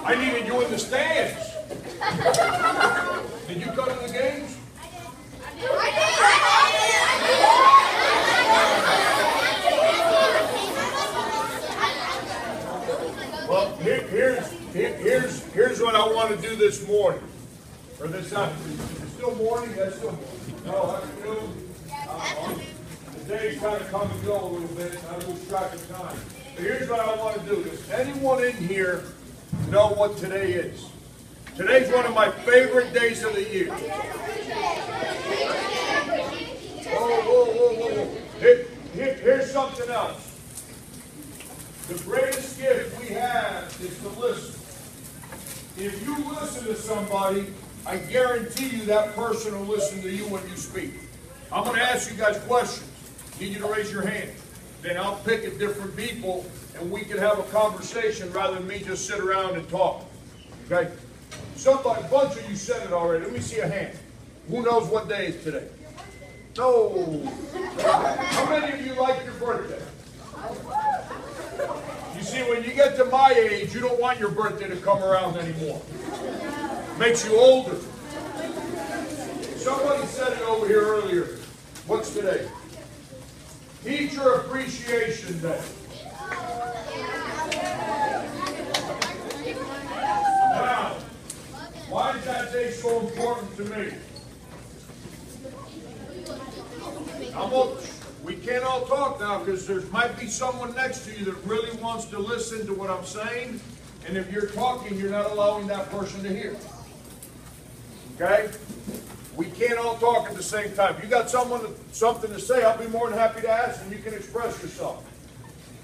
I needed you in the stands. Did you go to the games? Well, here's what I want to do this morning, or this afternoon. It's still morning. That's still morning. No, afternoon. The day's kind of come and go a little bit. I lose track of time. But here's what I want to do. Does anyone in here know what today is? Today's one of my favorite days of the year. Whoa. Here's something else. The greatest gift we have is to listen. If you listen to somebody, I guarantee you that person will listen to you when you speak. I'm going to ask you guys questions. I need you to raise your hand. Then I'll pick at different people and we can have a conversation rather than me just sit around and talk. Okay? Somebody, a bunch of you said it already. Let me see a hand. Who knows what day is today? No. How many of you like your birthday? You see, when you get to my age, you don't want your birthday to come around anymore. Makes you older. Somebody said it over here earlier. What's today? Teacher Appreciation Day. Now, why is that day so important to me? We can't all talk now because there might be someone next to you that really wants to listen to what I'm saying, and if you're talking, you're not allowing that person to hear. Okay? We can't all talk at the same time. If you got something to say, I'll be more than happy to ask, and you can express yourself.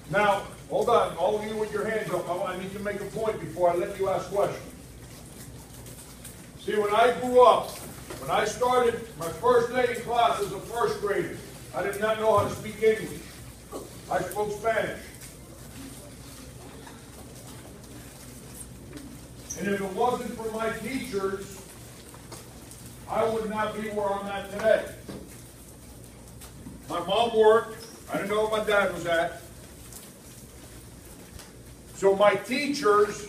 Now, hold on, all of you with your hands up. I need to make a point before I let you ask questions. See, when I grew up, when I started my first day in class as a first grader, I did not know how to speak English. I spoke Spanish. And if it wasn't for my teachers, I would not be where I'm at today. My mom worked. I didn't know where my dad was at. So my teachers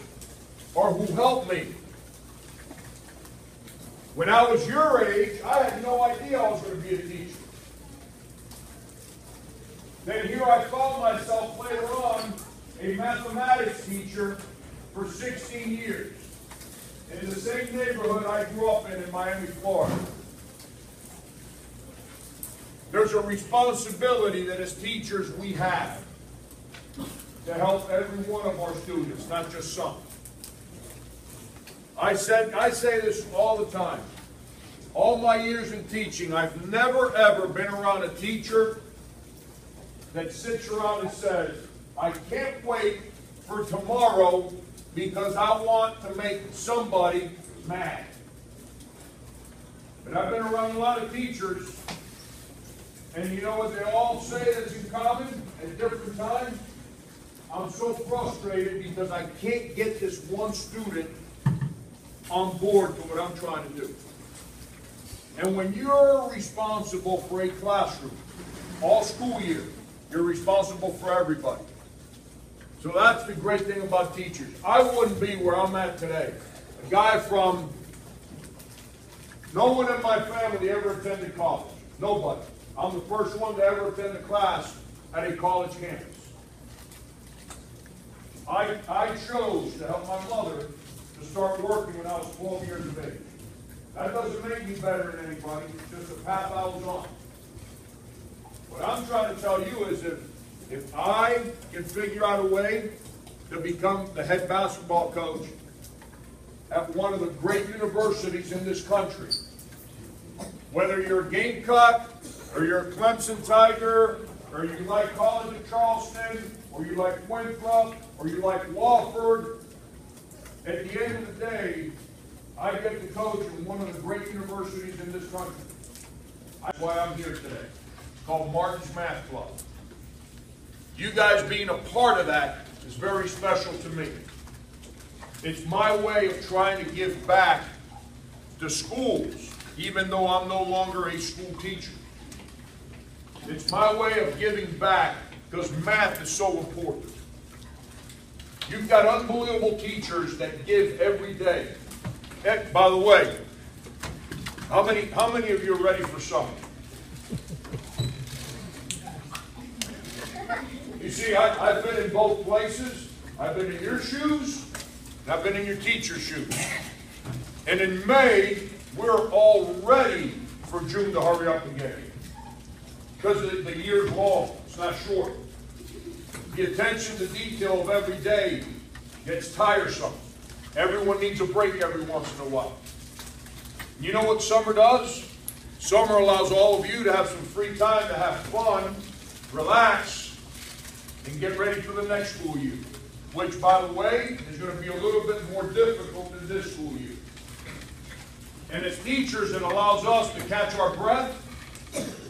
are who helped me. When I was your age, I had no idea I was going to be a teacher. Then here I found myself later on a mathematics teacher for 16 years. In the same neighborhood I grew up in Miami, Florida. There's a responsibility that as teachers we have to help every one of our students, not just some. I say this all the time. All my years in teaching, I've never ever been around a teacher that sits around and says, I can't wait for tomorrow because I want to make somebody mad. But I've been around a lot of teachers, and you know what they all say that's in common at different times? I'm so frustrated because I can't get this one student on board to what I'm trying to do. And when you're responsible for a classroom, all school year, you're responsible for everybody. So that's the great thing about teachers. I wouldn't be where I'm at today. A guy from No one in my family ever attended college. Nobody. I'm the first one to ever attend a class at a college campus. I chose to help my mother to start working when I was 12 years of age. That doesn't make me better than anybody, it's just the path I was on. What I'm trying to tell you is if I can figure out a way to become the head basketball coach at one of the great universities in this country, whether you're a Gamecock, or you're a Clemson Tiger, or you like College of Charleston, or you like Winthrop, or you like Wofford, at the end of the day, I get to coach in one of the great universities in this country. That's why I'm here today. It's called Martin's Math Club. You guys being a part of that is very special to me. It's my way of trying to give back to schools, even though I'm no longer a school teacher. It's my way of giving back because math is so important. You've got unbelievable teachers that give every day. And, by the way, how many of you are ready for summer? You see, I've been in both places. I've been in your shoes, and I've been in your teacher's shoes. And in May, we're all ready for June to hurry up and get here. Because the year's long, it's not short. The attention to detail of every day gets tiresome. Everyone needs a break every once in a while. You know what summer does? Summer allows all of you to have some free time to have fun, relax, and get ready for the next school year. Which, by the way, is going to be a little bit more difficult than this school year. And as teachers, it allows us to catch our breath,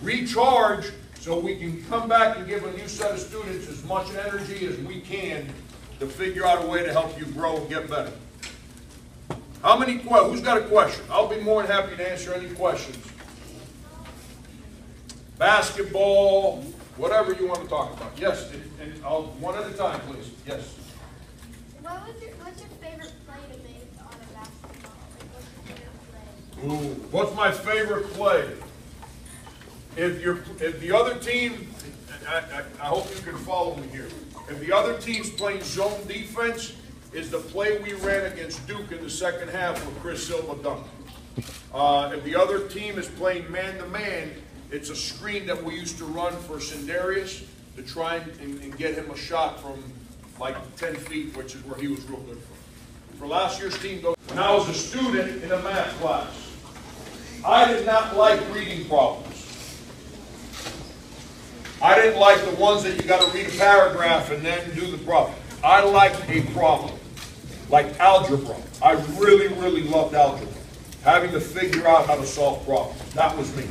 recharge, so we can come back and give a new set of students as much energy as we can to figure out a way to help you grow and get better. Who's got a question? I'll be more than happy to answer any questions. Basketball, whatever you want to talk about. Yes, and I'll one at a time, please. Yes. What's your favorite play to make on a basketball? Like, what's your favorite play? Ooh, what's my favorite play? If the other team, I hope you can follow me here. If the other team's playing zone defense, is the play we ran against Duke in the second half with Chris Silva dunked. If the other team is playing man-to-man, it's a screen that we used to run for Sindarius to try and get him a shot from like 10 feet, which is where he was real good for last year's team. When I was a student in a math class, I did not like reading problems. I didn't like the ones that you got to read a paragraph and then do the problem. I liked a problem, like algebra. I really, really loved algebra. Having to figure out how to solve problems. That was me.